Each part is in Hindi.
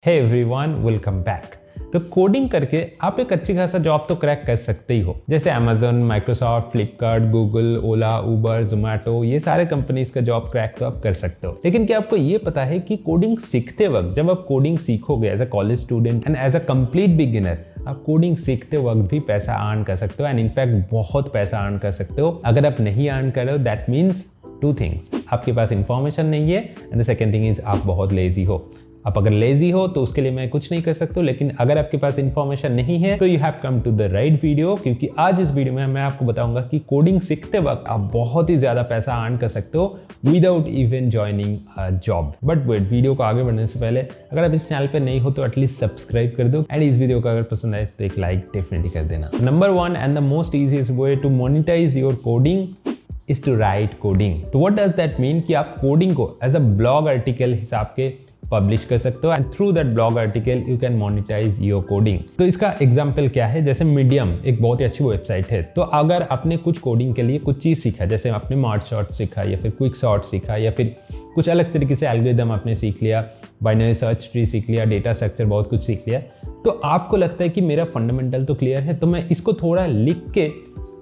हे एवरीवन, वेलकम बैक। तो कोडिंग करके आप एक अच्छी खासा जॉब तो क्रैक कर सकते ही हो, जैसे अमेजन, माइक्रोसॉफ्ट, फ्लिपकार्ट, गूगल, ओला, उबर, जोमैटो, ये सारे कंपनीज का जॉब क्रैक तो आप कर सकते हो। लेकिन क्या आपको ये पता है कि कोडिंग सीखते वक्त, जब आप कोडिंग सीखोगे as a college student and as a complete beginner, आप कोडिंग सीखते वक्त भी पैसा अर्न कर सकते हो एंड इनफैक्ट बहुत पैसा अर्न कर सकते हो। अगर आप नहीं अर्न कर रहे हो, दैट मीन्स टू थिंग्स, आपके पास इंफॉर्मेशन नहीं है and the second thing is आप बहुत लेजी हो। आप अगर लेजी हो तो उसके लिए मैं कुछ नहीं कर सकता, लेकिन अगर आपके पास इन्फॉर्मेशन नहीं है तो you have come to the right video, क्योंकि आज इस वीडियो में मैं आपको बताऊंगा कि कोडिंग सीखते वक्त आप बहुत ही ज्यादा पैसा अर्न कर सकते हो without even joining a job. But wait, video को आगे बढ़ने से पहले अगर आप इस चैनल पे नहीं हो तो एटलीस्ट सब्सक्राइब कर दो एंड इस वीडियो को अगर पसंद आए तो एक लाइक डेफिनेटली कर देना। Number 1 and the most easiest way to monetize your coding is to write coding. तो व्हाट डज दैट मीन कि आप कोडिंग को एज अ ब्लॉग आर्टिकल हिसाब के पब्लिश कर सकते हो and through that blog article you can monetize your coding. तो इसका एग्जांपल क्या है, जैसे मीडियम एक बहुत ही अच्छी वेबसाइट है। तो अगर आपने कुछ कोडिंग के लिए कुछ चीज़ सीखा, जैसे आपने मार्ट शॉर्ट सीखा या फिर क्विक शॉर्ट सीखा या फिर कुछ अलग तरीके से एल्गोरिदम आपने सीख लिया, बाइनरी सर्च ट्री सीख लिया, डेटा स्ट्रक्चर बहुत कुछ सीख लिया, तो आपको लगता है कि मेरा फंडामेंटल तो क्लियर है, तो मैं इसको थोड़ा लिख के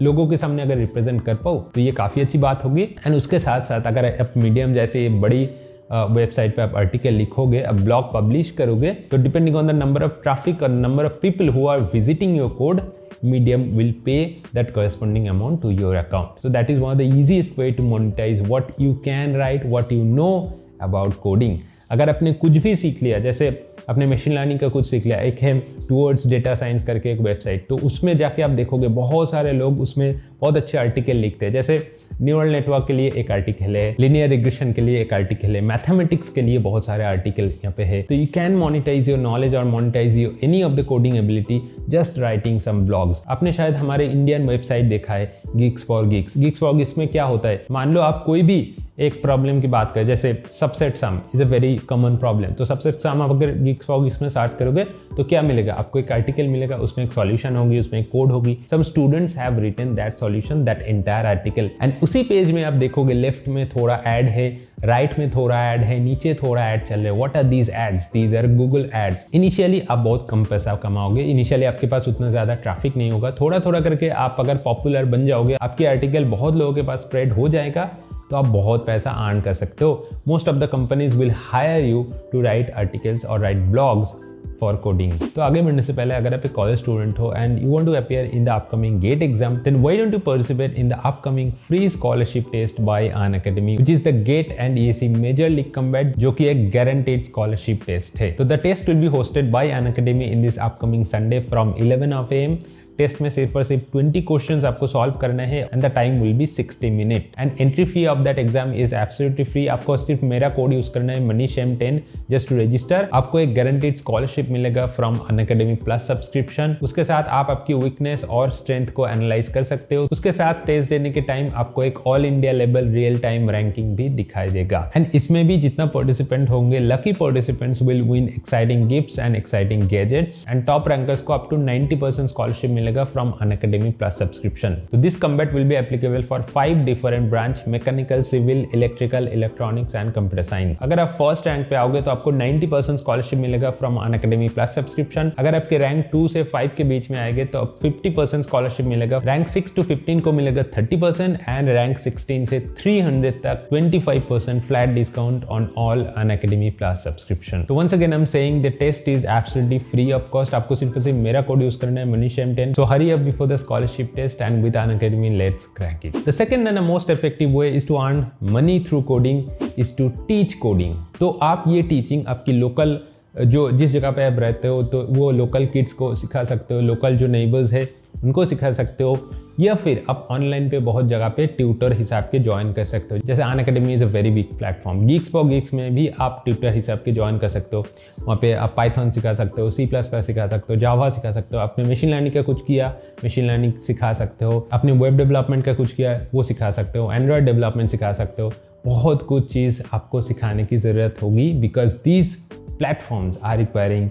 लोगों के सामने अगर रिप्रेजेंट कर पाऊँ तो ये काफ़ी अच्छी बात होगी। एंड उसके साथ साथ अगर आप मीडियम जैसे बड़ी वेबसाइट पे आप आर्टिकल लिखोगे, अब ब्लॉग पब्लिश करोगे, तो depending on the number of traffic और number of people who are visiting your code, Medium will pay that corresponding amount to your account. So that is one of the easiest way to monetize what you can write, what you know about coding. अगर आपने कुछ भी सीख लिया, जैसे आपने मशीन लर्निंग का कुछ सीख लिया, एक है टूवर्ड्स डेटा साइंस करके एक वेबसाइट, तो उसमें जाके आप देखोगे बहुत सारे लोग उसमें बहुत अच्छे आर्टिकल लिखते हैं। जैसे न्यूरल नेटवर्क के लिए एक आर्टिकल है, लिनियर रिग्रेशन के लिए एक आर्टिकल है, मैथमेटिक्स के लिए बहुत सारे आर्टिकल यहाँ पे है। तो you can monetize your knowledge और monetize your any of the coding ability just writing some blogs. आपने शायद हमारे इंडियन वेबसाइट देखा है, gigs for gigs. Gigs for gigs में क्या होता है, मान लो आप कोई भी एक प्रॉब्लम की बात करें, जैसे subset some is a very common problem, तो सबसेट सम आप अगर गिग्स फॉर गिग्स में सर्च करोगे तो क्या मिलेगा, आपको एक आर्टिकल मिलेगा, उसमें एक सॉल्यूशन होगी, उसमें एक कोड होगी। Some students have written that solution, that entire article, and उसी पेज में आप देखोगे लेफ्ट में थोड़ा ऐड है, राइट में थोड़ा ऐड है, नीचे थोड़ा ऐड चल रहा है। What are these ads? These are Google ads. Initially आप बहुत कम पैसा कमाओगे, इनिशियली आपके पास उतना ज़्यादा ट्रैफिक नहीं होगा, थोड़ा थोड़ा करके आप अगर पॉपुलर बन जाओगे, आपकी आर्टिकल बहुत लोगों के पास स्प्रेड हो जाएगा, तो आप बहुत पैसा अर्न कर सकते हो। Most of the companies will hire you to write articles और राइट ब्लॉग्स फॉर कोडिंग। तो आगे बढ़ने से पहले अगर आप एक कॉलेज स्टूडेंट हो and you want to appear in the upcoming GATE exam, then why don't you participate in the upcoming free scholarship test by Unacademy, which is the GATE and EAC major league combat, जो कि एक गारंटीड स्कॉलरशिप टेस्ट है। तो the test will be hosted by Unacademy in this upcoming Sunday from 11 AM। Test में सिर्फ और सिर्फ 20 क्वेश्चंस आपको सॉल्व करना है and the time will be 60 minute and entry fee of that exam is absolutely free. आपको सिर्फ मेरा कोड यूज करना है MoneyShame10 जस्ट टू रजिस्टर। आपको एक गारंटीड स्कॉलरशिप मिलेगा फ्रॉम अनअकैडमी प्लस सब्सक्रिप्शन। उसके साथ आप आपकी वीकनेस और स्ट्रेंथ को एनालाइज कर सकते हो। उसके साथ टेस्ट देने के टाइम आपको एक all India level real time ranking भी दिखाई देगा एंड इसमें भी जितना पार्टिसिपेंट होंगे, lucky participants will win exciting gifts and exciting gadgets and top rankers को अप टू 90% स्कॉलरशिप मिलेगा from Unacademy Plus subscription. So this combat will be applicable for 5 different branch: mechanical, civil, electrical, electronics and computer science. अगर आप फर्स्ट रैंक पे आओगे तो आपको 90% स्कॉलरशिप मिलेगा from Unacademy Plus subscription. अगर आपके रैंक 2 से 5 के बीच में आएंगे तो 50% स्कॉलरशिप मिलेगा। रैंक 6 to 15 को मिलेगा 30% एंड रैंक 16 से 300 तक 25% flat discount on all Unacademy Plus subscription. तो once again I'm saying the test is absolutely free of cost. आपको सिर्फ और सिर्फ मेरा कोड यूज करना है MoneyShame10. So hurry up before the scholarship test and with Unacademy let's crack it. The second and the most effective way is to earn money through coding is to teach coding. तो आप ये टीचिंग आपकी लोकल जो जिस जगह पे आप रहते हो तो वो लोकल किड्स को सिखा सकते हो, लोकल जो नेबर्स है उनको सिखा सकते हो, या फिर आप ऑनलाइन पे बहुत जगह पे ट्यूटर हिसाब के ज्वाइन कर सकते हो। जैसे Unacademy is a very big platform, gigs for gigs में भी आप ट्यूटर हिसाब के ज्वाइन कर सकते हो। वहाँ पे आप पाइथन सिखा सकते हो, C++ सिखा सकते हो, जावा सिखा सकते हो। आपने मशीन लर्निंग का कुछ किया, मशीन लर्निंग सिखा सकते हो। आपने वेब डेवलपमेंट का कुछ किया, वो सिखा सकते हो। एंड्रॉयड डेवलपमेंट सिखा सकते हो। बहुत कुछ चीज़ आपको सिखाने की ज़रूरत होगी because these platforms are requiring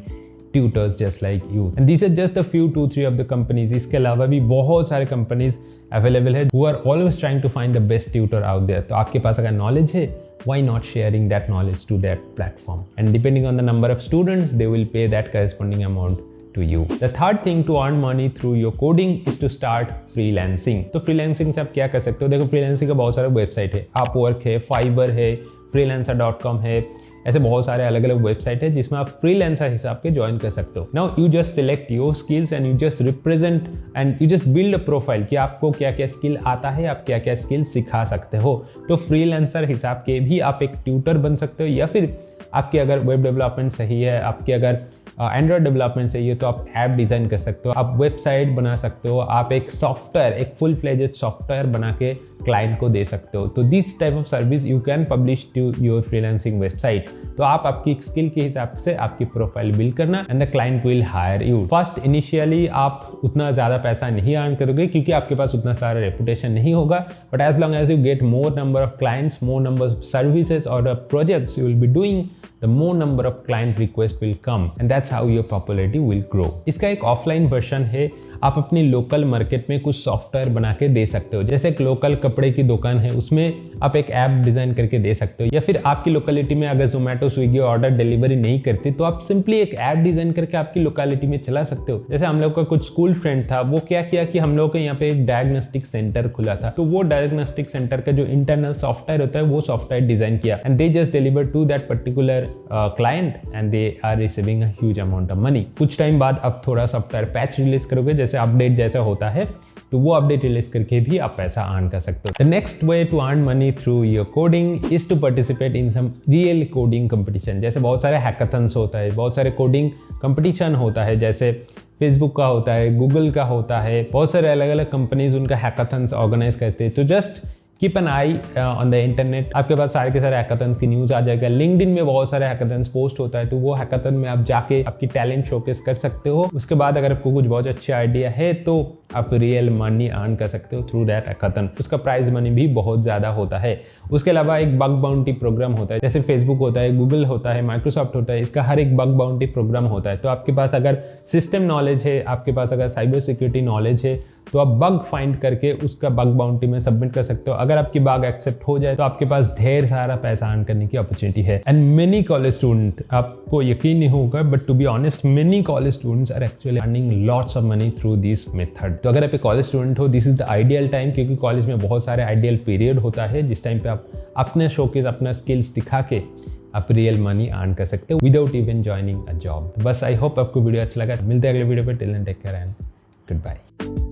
tutors just like you and these are just the few 2-3 of the companies. इसके अलावा भी बहुत सारे कंपनीज अवेलेबल है who are always trying to find the best tutor out there. तो आपके पास अगर नॉलेज है why not sharing that knowledge to that platform? And depending on the number of students, they will pay that corresponding amount to you. The third thing to earn money through your coding is to start freelancing. तो freelancing से आप क्या कर सकते हो? देखो freelancing का बहुत सारे वेबसाइट है, Upwork है, Fiverr है, freelancer.com है, ऐसे बहुत सारे अलग अलग वेबसाइट है जिसमें आप फ्रीलांसर हिसाब के ज्वाइन कर सकते हो. Now you just select your skills and you just represent and you just build a profile कि आपको क्या क्या स्किल आता है, आप क्या क्या स्किल सिखा सकते हो. तो फ्रीलांसर हिसाब के भी आप एक ट्यूटर बन सकते हो, या फिर आपकी अगर वेब डेवलपमेंट सही है, आपकी अगर एंड्रॉयड डेवलपमेंट चाहिए तो आप ऐप डिज़ाइन कर सकते हो, आप वेबसाइट बना सकते हो, आप एक सॉफ्टवेयर, एक फुल फ्लेजेड सॉफ्टवेयर बना के क्लाइंट को दे सकते हो. तो this type of service you can publish to your freelancing website. तो आप आपकी स्किल के हिसाब से आपकी प्रोफाइल बिल्ड करना and the client will hire you. First initially आप उतना ज़्यादा पैसा नहीं अर्न करोगे क्योंकि आपके पास उतना सारा रेपुटेशन नहीं होगा, but as long as you get more number of clients, more number of services और projects you will be doing, the more number of client requests will come and that's how your popularity will grow. इसका एक ऑफलाइन वर्जन है, आप अपनी लोकल मार्केट में कुछ सॉफ्टवेयर बना के दे सकते हो. जैसे एक लोकल कपड़े की दुकान है, उसमें आप एक ऐप डिज़ाइन करके दे सकते हो, या फिर आपकी लोकेलिटी में अगर जोमेटो स्विगी ऑर्डर डिलीवरी नहीं करती तो आप सिंपली एक ऐप डिज़ाइन करके आपकी लोकेलिटी में चला सकते हो. जैसे हम लोग का कुछ स्कूल फ्रेंड था, वो क्या किया कि हम लोग के यहाँ पे एक डायग्नोस्टिक सेंटर खुला था, तो वो डायग्नोस्टिक सेंटर का जो इंटरनल सॉफ्टवेयर होता है वो सॉफ्टवेयर डिज़ाइन किया and they just deliver to that particular client and they are receiving a huge amount of money. कुछ टाइम बाद अब थोड़ा सॉफ्टवेयर पैच रिलीज करोगे, जैसे अपडेट जैसा होता है, तो वो अपडेट रिलीज करके भी आप पैसा अर्न कर सकते हो. The next way to earn money through your coding is to participate in some real coding competition. जैसे बहुत सारे हैकाथन्स होता है, बहुत सारे कोडिंग कंपटीशन होता है, जैसे फेसबुक का होता है, गूगल का होता है, बहुत सारे अलग अलग कंपनीज उनका हैकाथन्स ऑर्गेनाइज करते हैं. तो just keep an I on the internet, आपके पास सारे के सारे हैकाथन्स की न्यूज़ आ जाएगा. लिंक्डइन में बहुत सारे हैकाथन्स पोस्ट होता है, तो वो हैकाथन में आप जाके आपकी टैलेंट शोकेस कर सकते हो. उसके बाद अगर आपको कुछ बहुत अच्छे आइडिया है तो आप रियल मनी अर्न कर सकते हो थ्रू दैट हैकाथन. उसका प्राइज मनी भी बहुत ज़्यादा होता है. उसके अलावा एक बग बाउंटी प्रोग्राम होता है, जैसे फेसबुक होता है, गूगल होता है, माइक्रोसॉफ्ट होता है, इसका हर एक बग बाउंटी प्रोग्राम होता है. तो आपके पास अगर सिस्टम नॉलेज है, आपके पास अगर साइबर सिक्योरिटी नॉलेज है, तो आप बग फाइंड करके उसका बग बाउंटी में सबमिट कर सकते हो. अगर आपकी बग एक्सेप्ट हो जाए तो आपके पास ढेर सारा पैसा अर्न करने की अपॉर्चुनिटी है. एंड मेनी कॉलेज स्टूडेंट, आपको यकीन नहीं होगा but to be honest many college students are actually earning lots of money through this method. तो अगर आप एक कॉलेज स्टूडेंट हो, this is the ideal time, क्योंकि कॉलेज में बहुत सारे आइडियल पीरियड होता है जिस टाइम पे आप अपने शोकेस, अपना स्किल्स दिखा के आप रियल मनी अर्न कर सकते हो without even joining a job. बस आई होप आपको वीडियो अच्छा लगा. मिलते हैं अगले वीडियो पे. Till then take care and good bye.